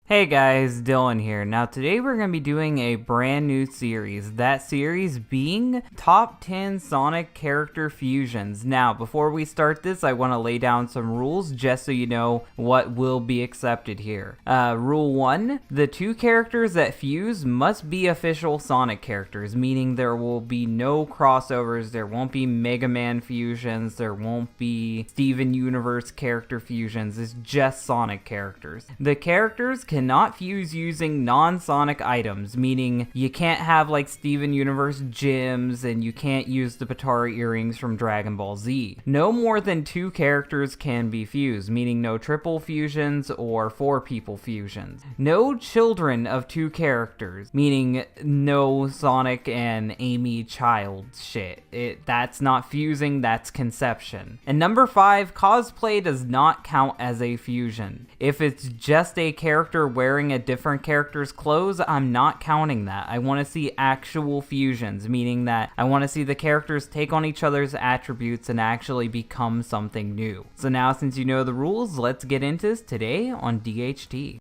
Hey guys, Dylan here. Now today we're going to be doing a brand new series. That series being Top 10 Sonic Character Fusions. Now before we start this, I want to lay down some rules just so you know what will be accepted here. Rule 1, the two characters that fuse must be official Sonic characters, meaning there will be no crossovers, there won't be Mega Man fusions, there won't be Steven Universe character fusions, it's just Sonic characters. The characters cannot fuse using non-Sonic items, meaning you can't have like Steven Universe gems and you can't use the Potara earrings from Dragon Ball Z. No more than two characters can be fused, meaning no triple fusions or four people fusions. No children of two characters, meaning no Sonic and Amy child shit. That's not fusing, that's conception. And number 5, cosplay does not count as a fusion. If it's just a character wearing a different character's clothes, I'm not counting that. I want to see actual fusions, meaning that I want to see the characters take on each other's attributes and actually become something new. So now, since you know the rules, let's get into this today on DHT.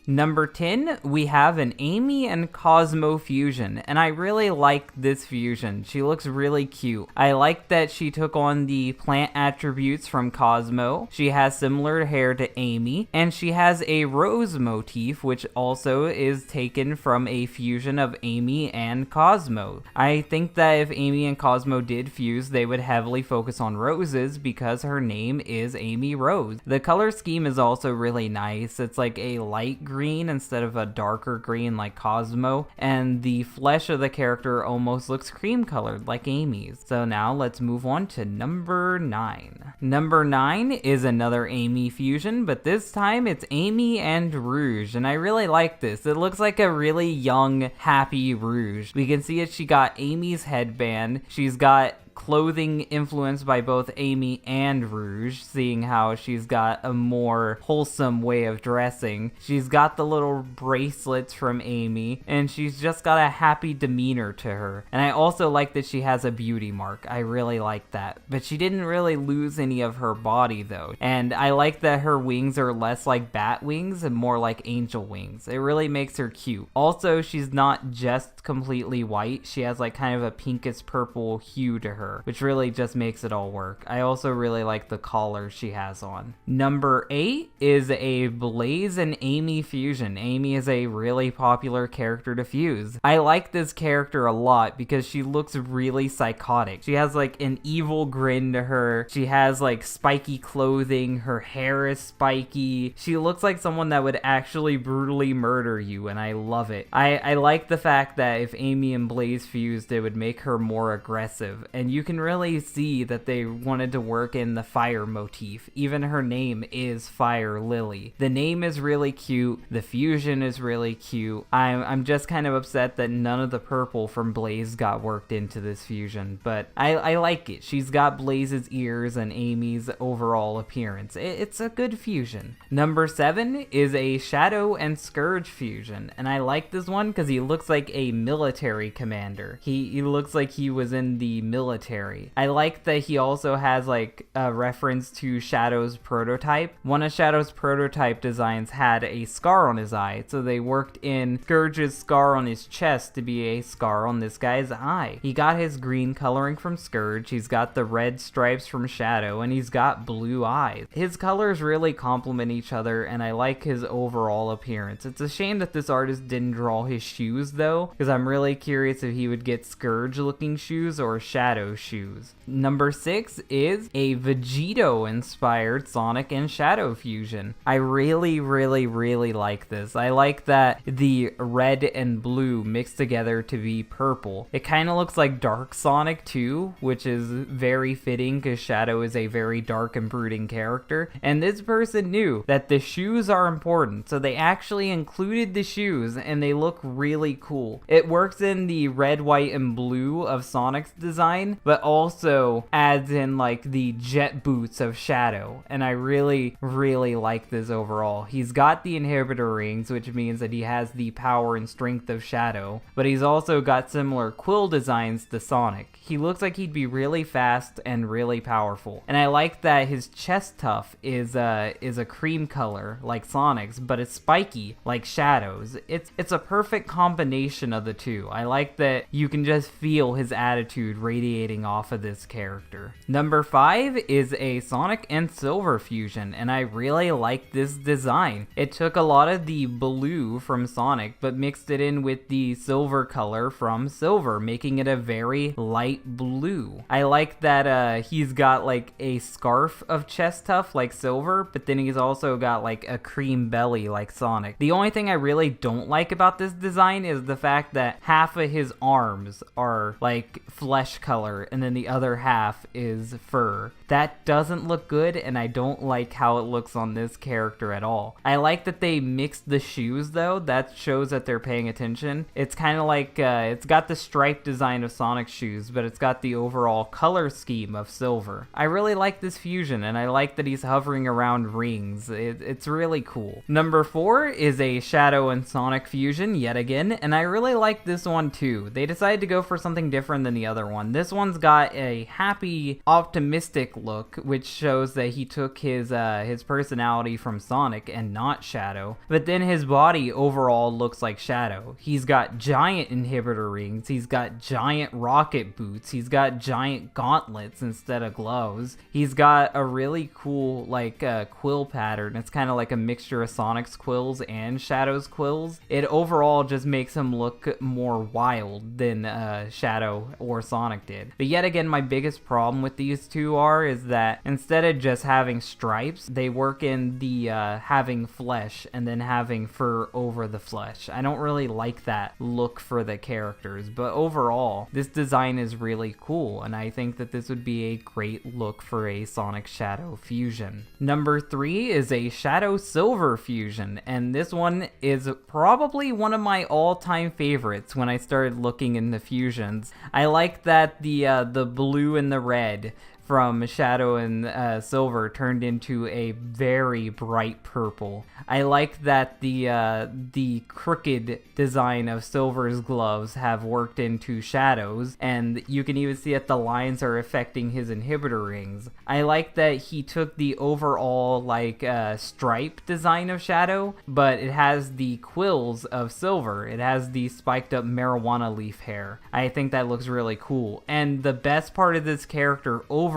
Number 10, we have an Amy and Cosmo fusion, and I really like this fusion. She looks really cute. I like that she took on the plant attributes from Cosmo. She has similar hair to Amy, and she has a rose motif, which also is taken from a fusion of Amy and Cosmo. I think that if Amy and Cosmo did fuse, they would heavily focus on roses because her name is Amy Rose. The color scheme is also really nice. It's like a light green instead of a darker green like Cosmo, and the flesh of the character almost looks cream colored like Amy's. So now let's move on to number 9. Number 9 is another Amy fusion, but this time it's Amy and Rouge, and I really like this. It looks like a really young, happy Rouge. We can see it, she got Amy's headband, she's got clothing influenced by both Amy and Rouge, seeing how she's got a more wholesome way of dressing. She's got the little bracelets from Amy, and she's just got a happy demeanor to her. And I also like that she has a beauty mark. I really like that. But she didn't really lose any of her body though. And I like that her wings are less like bat wings and more like angel wings. It really makes her cute. Also, she's not just completely white. She has like kind of a pinkish purple hue to her, which really just makes it all work. I also really like the collar she has on. Number 8 is a Blaze and Amy fusion. Amy is a really popular character to fuse. I like this character a lot because she looks really psychotic. She has like an evil grin to her. She has like spiky clothing. Her hair is spiky. She looks like someone that would actually brutally murder you, and I love it. I like the fact that if Amy and Blaze fused, it would make her more aggressive, and you can really see that they wanted to work in the fire motif. Even her name is Fire Lily. The name is really cute. The fusion is really cute. I'm just kind of upset that none of the purple from Blaze got worked into this fusion, but I like it. She's got Blaze's ears and Amy's overall appearance. It's a good fusion. Number 7 is a Shadow and Scourge fusion, and I like this one because he looks like a military commander. He looks like he was in the military. I like that he also has like a reference to Shadow's prototype. One of Shadow's prototype designs had a scar on his eye, so they worked in Scourge's scar on his chest to be a scar on this guy's eye. He got his green coloring from Scourge, he's got the red stripes from Shadow, and he's got blue eyes. His colors really complement each other, and I like his overall appearance. It's a shame that this artist didn't draw his shoes though, because I'm really curious if he would get Scourge looking shoes or Shadow shoes. Number 6 is a Vegito inspired Sonic and Shadow fusion. I really like this. I like that the red and blue mixed together to be purple. It kind of looks like Dark Sonic too, which is very fitting because Shadow is a very dark and brooding character, and this person knew that the shoes are important, so they actually included the shoes and they look really cool. It works in the red, white, and blue of Sonic's design, but also adds in like the jet boots of Shadow. And I really, really like this overall. He's got the inhibitor rings, which means that he has the power and strength of Shadow, but he's also got similar quill designs to Sonic. He looks like he'd be really fast and really powerful. And I like that his chest tuft is a cream color like Sonic's, but it's spiky like Shadow's. It's a perfect combination of the two. I like that you can just feel his attitude radiating off of this character. Number 5 is a Sonic and Silver fusion, and I really like this design. It took a lot of the blue from Sonic, but mixed it in with the silver color from Silver, making it a very light blue. I like that he's got like a scarf of chest tuft like Silver, but then he's also got like a cream belly like Sonic. The only thing I really don't like about this design is the fact that half of his arms are like flesh color and then the other half is fur. That doesn't look good, and I don't like how it looks on this character at all. I like that they mixed the shoes though. That shows that they're paying attention. It's kind of like it's got the striped design of Sonic's shoes, but it's got the overall color scheme of Silver. I really like this fusion, and I like that he's hovering around rings. It's really cool. Number 4 is a Shadow and Sonic fusion yet again, and I really like this one too. They decided to go for something different than the other one. This one's got a happy, optimistic look, which shows that he took his personality from Sonic and not Shadow. But then his body overall looks like Shadow. He's got giant inhibitor rings, he's got giant rocket boots, he's got giant gauntlets instead of gloves. He's got a really cool like quill pattern. It's kind of like a mixture of Sonic's quills and Shadow's quills. It overall just makes him look more wild than Shadow or Sonic did. But yet again, my biggest problem with these two is that instead of just having stripes, they work in the having flesh and then having fur over the flesh. I don't really like that look for the characters, but overall, this design is really cool, and I think that this would be a great look for a Sonic Shadow fusion. Number 3 is a Shadow Silver fusion, and this one is probably one of my all-time favorites when I started looking into fusions. I like that the blue and the red from Shadow and Silver turned into a very bright purple. I like that the crooked design of Silver's gloves have worked into Shadow's, and you can even see that the lines are affecting his inhibitor rings. I like that he took the overall like stripe design of Shadow, but it has the quills of Silver. It has the spiked up marijuana leaf hair. I think that looks really cool. And the best part of this character overall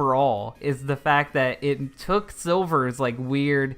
is the fact that it took Silver's like weird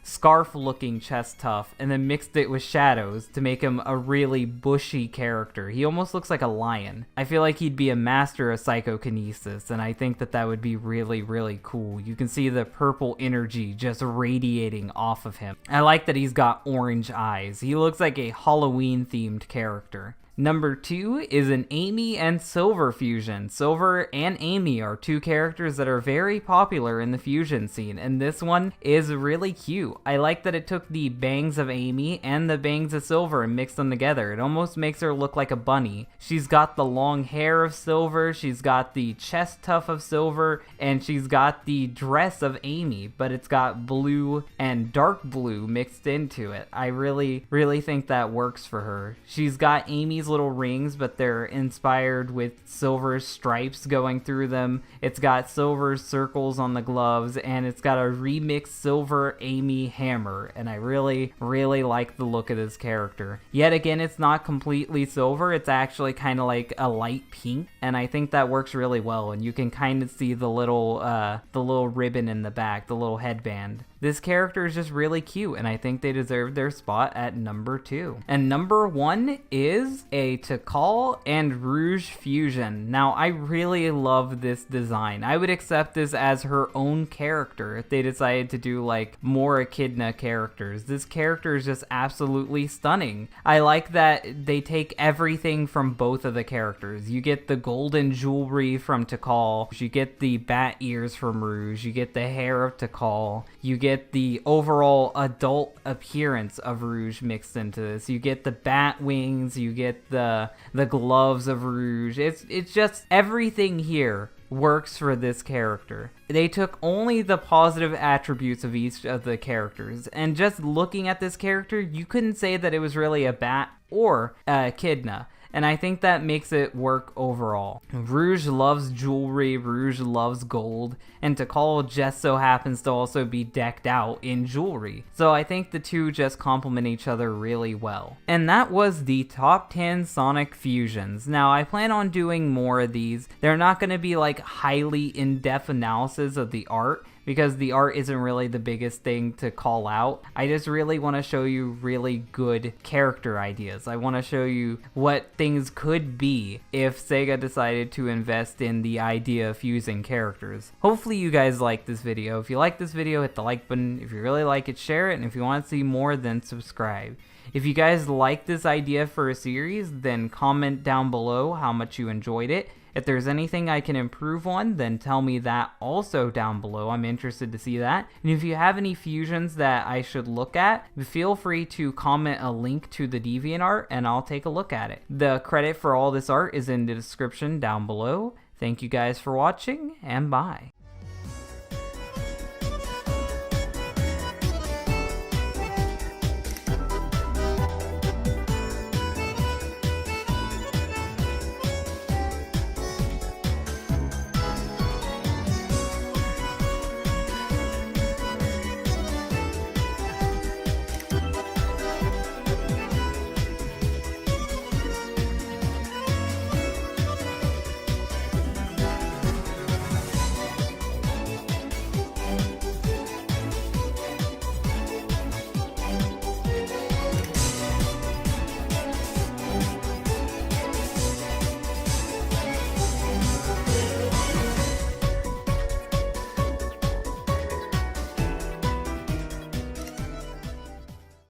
scarf looking chest tuft and then mixed it with Shadow's to make him a really bushy character. He almost looks like a lion. I feel like he'd be a master of psychokinesis, and I think that that would be really, really cool. You can see the purple energy just radiating off of him. I like that he's got orange eyes. He looks like a Halloween themed character. Number 2 is an Amy and Silver fusion. Silver and Amy are two characters that are very popular in the fusion scene, and this one is really cute. I like that it took the bangs of Amy and the bangs of Silver and mixed them together. It almost makes her look like a bunny. She's got the long hair of Silver, she's got the chest tuft of Silver, and she's got the dress of Amy, but it's got blue and dark blue mixed into it. I really, really think that works for her. She's got Amy's little rings, but they're inspired with Silver's stripes going through them. It's got Silver's circles on the gloves, and it's got a remixed Silver Amy hammer, and I really, really like the look of this character. Yet again, it's not completely silver. It's actually kind of like a light pink, and I think that works really well, and you can kind of see the little ribbon in the back, the little headband. This character is just really cute, and I think they deserve their spot at number 2. And number 1 is a Tikal and Rouge fusion. Now, I really love this design. I would accept this as her own character if they decided to do like more Echidna characters. This character is just absolutely stunning. I like that they take everything from both of the characters. You get the golden jewelry from Tikal, you get the bat ears from Rouge, you get the hair of Tikal, you get get the overall adult appearance of Rouge mixed into this. You get the bat wings, you get the gloves of Rouge. It's just everything here works for this character. They took only the positive attributes of each of the characters, and just looking at this character, you couldn't say that it was really a bat or a echidna. And I think that makes it work overall. Rouge loves jewelry, Rouge loves gold, and Tikal just so happens to also be decked out in jewelry. So I think the two just complement each other really well. And that was the top 10 Sonic fusions. Now I plan on doing more of these. They're not going to be like highly in-depth analysis of the art, because the art isn't really the biggest thing to call out. I just really want to show you really good character ideas. I want to show you what things could be if Sega decided to invest in the idea of fusing characters. Hopefully you guys like this video. If you like this video, hit the like button. If you really like it, share it. And if you want to see more, then subscribe. If you guys like this idea for a series, then comment down below how much you enjoyed it. If there's anything I can improve on, then tell me that also down below. I'm interested to see that. And if you have any fusions that I should look at, feel free to comment a link to the DeviantArt and I'll take a look at it. The credit for all this art is in the description down below. Thank you guys for watching, and bye.